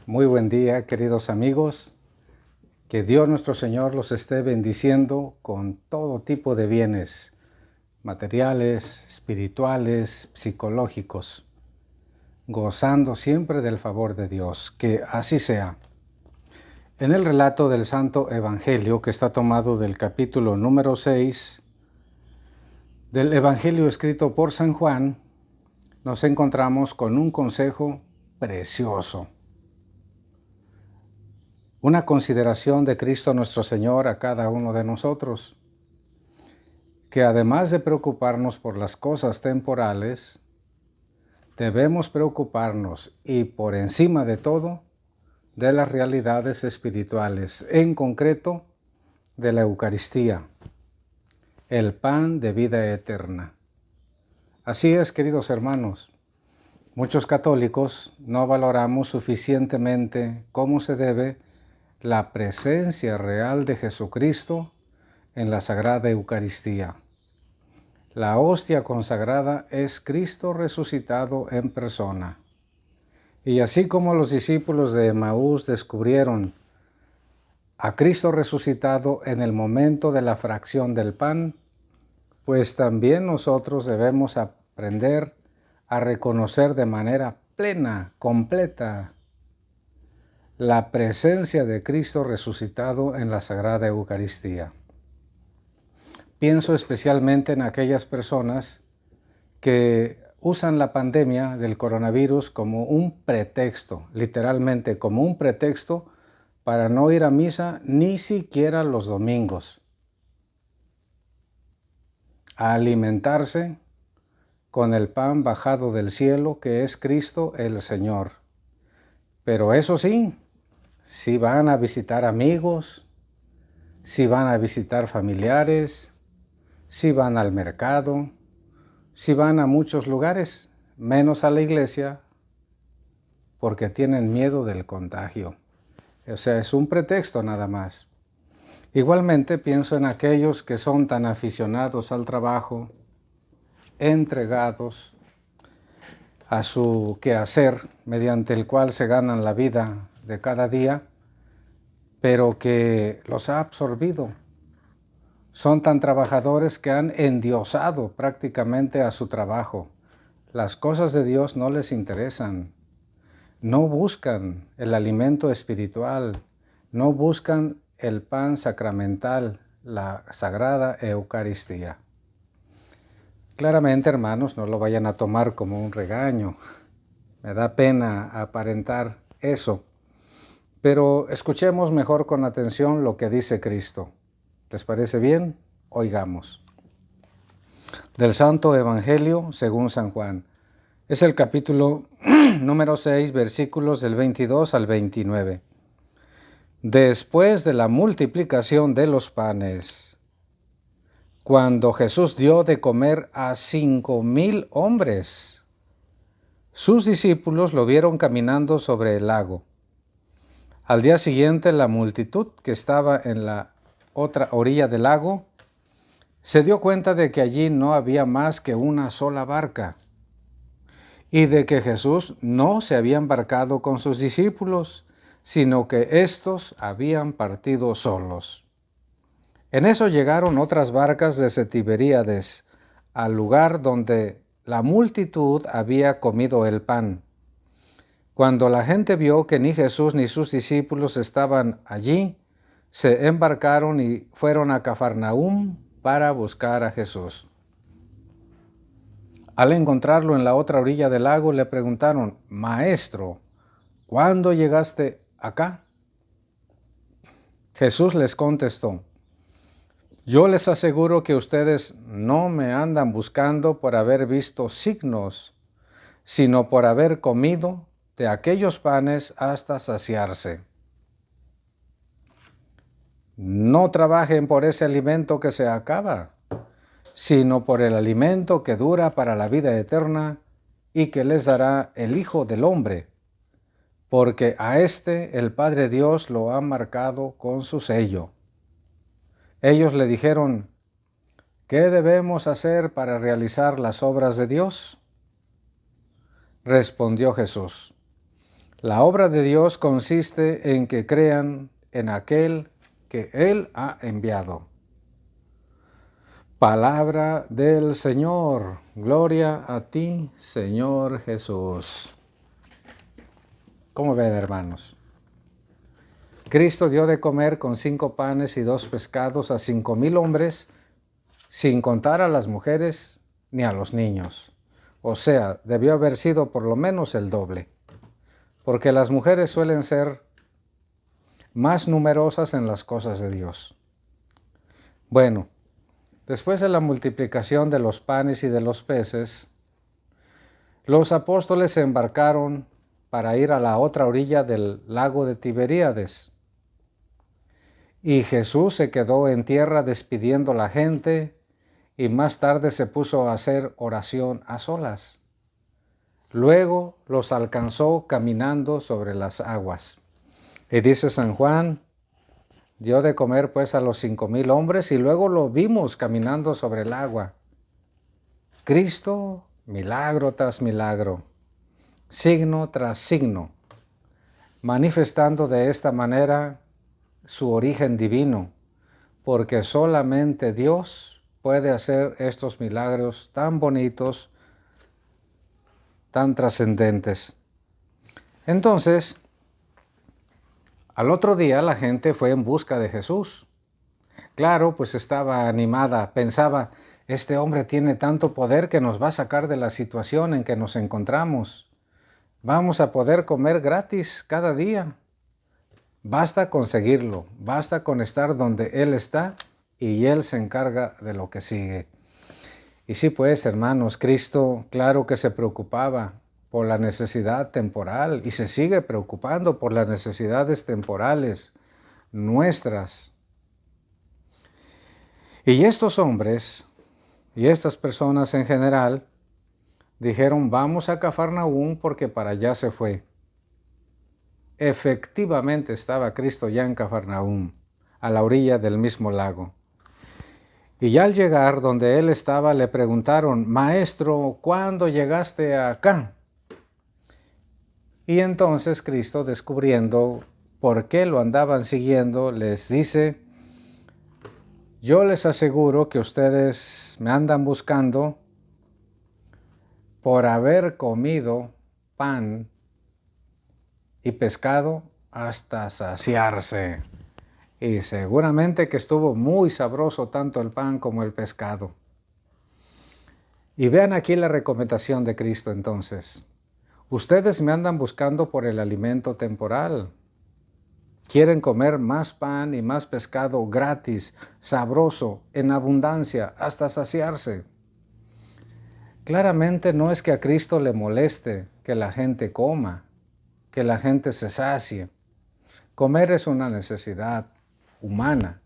Muy buen día, queridos amigos. Que Dios nuestro Señor los esté bendiciendo con todo tipo de bienes materiales, espirituales, psicológicos, gozando siempre del favor de Dios. Que así sea. En el relato del Santo Evangelio, que está tomado del capítulo número 6 del Evangelio escrito por San Juan, nos encontramos con un consejo precioso. Una consideración de Cristo nuestro Señor a cada uno de nosotros, que además de preocuparnos por las cosas temporales, debemos preocuparnos y por encima de todo, de las realidades espirituales, en concreto de la Eucaristía, el pan de vida eterna. Así es, queridos hermanos, muchos católicos no valoramos suficientemente como se debe la presencia real de Jesucristo en la Sagrada Eucaristía. La hostia consagrada es Cristo resucitado en persona. Y así como los discípulos de Emaús descubrieron a Cristo resucitado en el momento de la fracción del pan, pues también nosotros debemos aprender a reconocer de manera plena, completa, la presencia de Cristo resucitado en la Sagrada Eucaristía. Pienso especialmente en aquellas personas que usan la pandemia del coronavirus como un pretexto, literalmente como un pretexto para no ir a misa ni siquiera los domingos, a alimentarse con el pan bajado del cielo que es Cristo el Señor. Pero eso sí, si van a visitar amigos, si van a visitar familiares, si van al mercado, si van a muchos lugares, menos a la iglesia, porque tienen miedo del contagio. O sea, es un pretexto nada más. Igualmente pienso en aquellos que son tan aficionados al trabajo, entregados a su quehacer, mediante el cual se ganan la vida de cada día, pero que los ha absorbido. Son tan trabajadores que han endiosado prácticamente a su trabajo. Las cosas de Dios no les interesan. No buscan el alimento espiritual, no buscan el pan sacramental, la Sagrada Eucaristía. Claramente, hermanos, no lo vayan a tomar como un regaño. Me da pena aparentar eso. Pero escuchemos mejor con atención lo que dice Cristo. ¿Les parece bien? Oigamos. Del Santo Evangelio según San Juan. Es el capítulo número 6, versículos del 22 al 29. Después de la multiplicación de los panes, cuando Jesús dio de comer a 5,000 hombres, sus discípulos lo vieron caminando sobre el lago. Al día siguiente, la multitud que estaba en la otra orilla del lago se dio cuenta de que allí no había más que una sola barca y de que Jesús no se había embarcado con sus discípulos, sino que éstos habían partido solos. En eso llegaron otras barcas desde Tiberíades al lugar donde la multitud había comido el pan. Cuando la gente vio que ni Jesús ni sus discípulos estaban allí, se embarcaron y fueron a Cafarnaúm para buscar a Jesús. Al encontrarlo en la otra orilla del lago, le preguntaron: Maestro, ¿cuándo llegaste acá? Jesús les contestó: Yo les aseguro que ustedes no me andan buscando por haber visto signos, sino por haber comido de aquellos panes hasta saciarse. No trabajen por ese alimento que se acaba, sino por el alimento que dura para la vida eterna y que les dará el Hijo del Hombre, porque a éste el Padre Dios lo ha marcado con su sello. Ellos le dijeron: ¿Qué debemos hacer para realizar las obras de Dios? Respondió Jesús: La obra de Dios consiste en que crean en aquel que Él ha enviado. Palabra del Señor. Gloria a ti, Señor Jesús. ¿Cómo ven, hermanos? Cristo dio de comer con 5 panes y 2 pescados a 5,000 hombres, sin contar a las mujeres ni a los niños. O sea, debió haber sido por lo menos el doble, porque las mujeres suelen ser más numerosas en las cosas de Dios. Bueno, después de la multiplicación de los panes y de los peces, los apóstoles se embarcaron para ir a la otra orilla del lago de Tiberíades. Y Jesús se quedó en tierra despidiendo a la gente y más tarde se puso a hacer oración a solas. Luego los alcanzó caminando sobre las aguas. Y dice San Juan, dio de comer pues a los 5,000 hombres y luego lo vimos caminando sobre el agua. Cristo, milagro tras milagro, signo tras signo, manifestando de esta manera su origen divino, porque solamente Dios puede hacer estos milagros tan bonitos, tan trascendentes. Entonces, al otro día la gente fue en busca de Jesús. Claro, pues estaba animada, pensaba, este hombre tiene tanto poder que nos va a sacar de la situación en que nos encontramos. Vamos a poder comer gratis cada día. Basta conseguirlo, basta con estar donde Él está y Él se encarga de lo que sigue. Y sí, pues, hermanos, Cristo, claro que se preocupaba por la necesidad temporal y se sigue preocupando por las necesidades temporales nuestras. Y estos hombres y estas personas en general dijeron, vamos a Cafarnaúm porque para allá se fue. Efectivamente estaba Cristo ya en Cafarnaúm, a la orilla del mismo lago. Y ya al llegar donde él estaba le preguntaron, Maestro, ¿cuándo llegaste acá? Y entonces Cristo, descubriendo por qué lo andaban siguiendo, les dice, yo les aseguro que ustedes me andan buscando por haber comido pan y pescado hasta saciarse. Y seguramente que estuvo muy sabroso tanto el pan como el pescado. Y vean aquí la recomendación de Cristo entonces. Ustedes me andan buscando por el alimento temporal. Quieren comer más pan y más pescado gratis, sabroso, en abundancia, hasta saciarse. Claramente no es que a Cristo le moleste que la gente coma, que la gente se sacie. Comer es una necesidad humana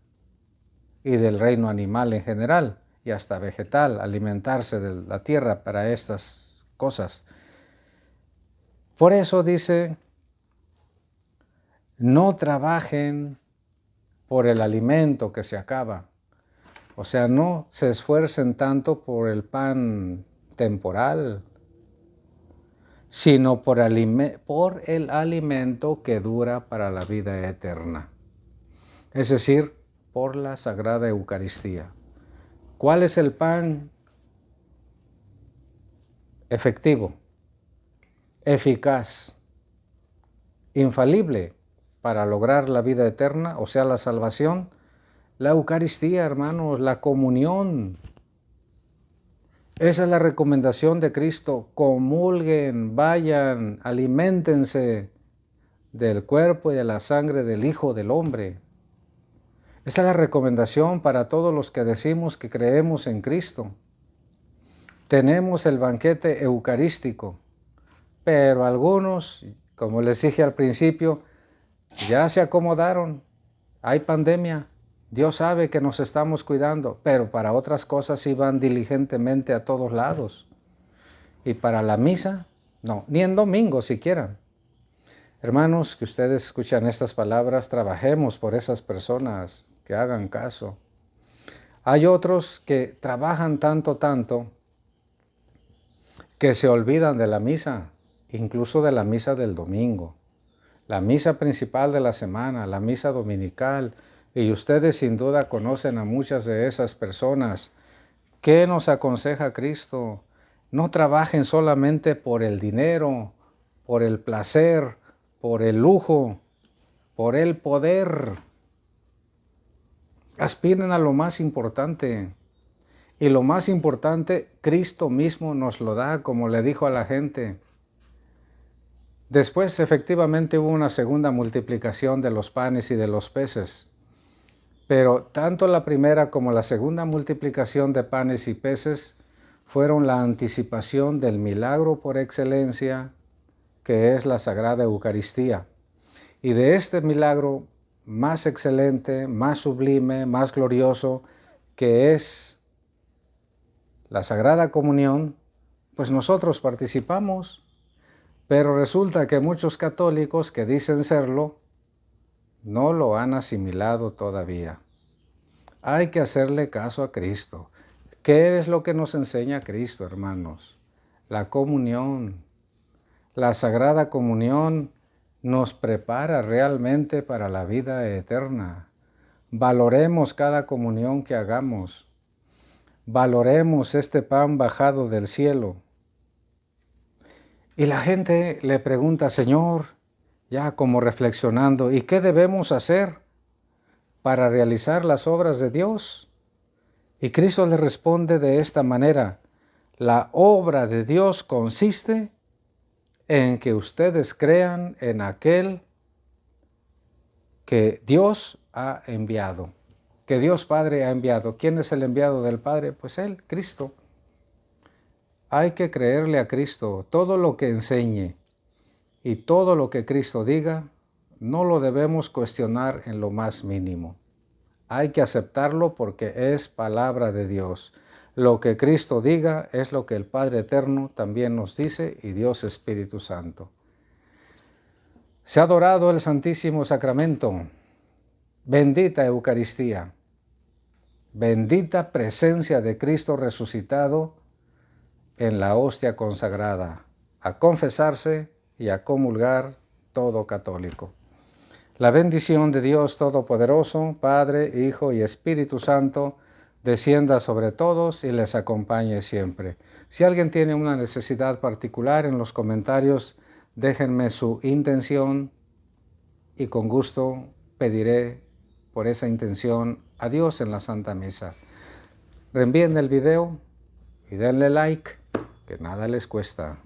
y del reino animal en general y hasta vegetal, alimentarse de la tierra para estas cosas. Por eso dice, no trabajen por el alimento que se acaba. O sea, no se esfuercen tanto por el pan temporal, sino por el alimento que dura para la vida eterna. Es decir, por la Sagrada Eucaristía. ¿Cuál es el pan efectivo, eficaz, infalible para lograr la vida eterna, o sea, la salvación? La Eucaristía, hermanos, la comunión. Esa es la recomendación de Cristo. Comulguen, vayan, aliméntense del cuerpo y de la sangre del Hijo del Hombre. Esa es la recomendación para todos los que decimos que creemos en Cristo. Tenemos el banquete eucarístico, pero algunos, como les dije al principio, ya se acomodaron. Hay pandemia. Dios sabe que nos estamos cuidando, pero para otras cosas sí van diligentemente a todos lados. Y para la misa, no, ni en domingo siquiera. Hermanos, que ustedes escuchan estas palabras, trabajemos por esas personas, que hagan caso. Hay otros que trabajan tanto, que se olvidan de la misa, incluso de la misa del domingo. la misa principal de la semana, la misa dominical, y ustedes sin duda conocen a muchas de esas personas. ¿Qué nos aconseja Cristo? No trabajen solamente por el dinero, por el placer, por el lujo, por el poder. Aspiren a lo más importante. Y lo más importante, Cristo mismo nos lo da, como le dijo a la gente. Después, efectivamente, hubo una segunda multiplicación de los panes y de los peces. Pero tanto la primera como la segunda multiplicación de panes y peces fueron la anticipación del milagro por excelencia, que es la Sagrada Eucaristía. Y de este milagro más excelente, más sublime, más glorioso, que es la Sagrada Comunión, pues nosotros participamos. Pero resulta que muchos católicos que dicen serlo, no lo han asimilado todavía. Hay que hacerle caso a Cristo. ¿Qué es lo que nos enseña Cristo, hermanos? La comunión. La Sagrada Comunión nos prepara realmente para la vida eterna. Valoremos cada comunión que hagamos. Valoremos este pan bajado del cielo. Y la gente le pregunta, Señor, ya como reflexionando, ¿y qué debemos hacer para realizar las obras de Dios? Y Cristo le responde de esta manera, la obra de Dios consiste en que ustedes crean en aquel que Dios ha enviado, que Dios Padre ha enviado. ¿Quién es el enviado del Padre? Pues Él, Cristo. Hay que creerle a Cristo. Todo lo que enseñe y todo lo que Cristo diga, no lo debemos cuestionar en lo más mínimo. Hay que aceptarlo porque es palabra de Dios. Lo que Cristo diga es lo que el Padre Eterno también nos dice y Dios Espíritu Santo. Se ha adorado el Santísimo Sacramento. Bendita Eucaristía. Bendita presencia de Cristo resucitado en la hostia consagrada. A confesarse y a comulgar todo católico. La bendición de Dios Todopoderoso, Padre, Hijo y Espíritu Santo, descienda sobre todos y les acompañe siempre. Si alguien tiene una necesidad particular, en los comentarios déjenme su intención y con gusto pediré por esa intención a Dios en la Santa Misa. Reenvíen el video y denle like, que nada les cuesta.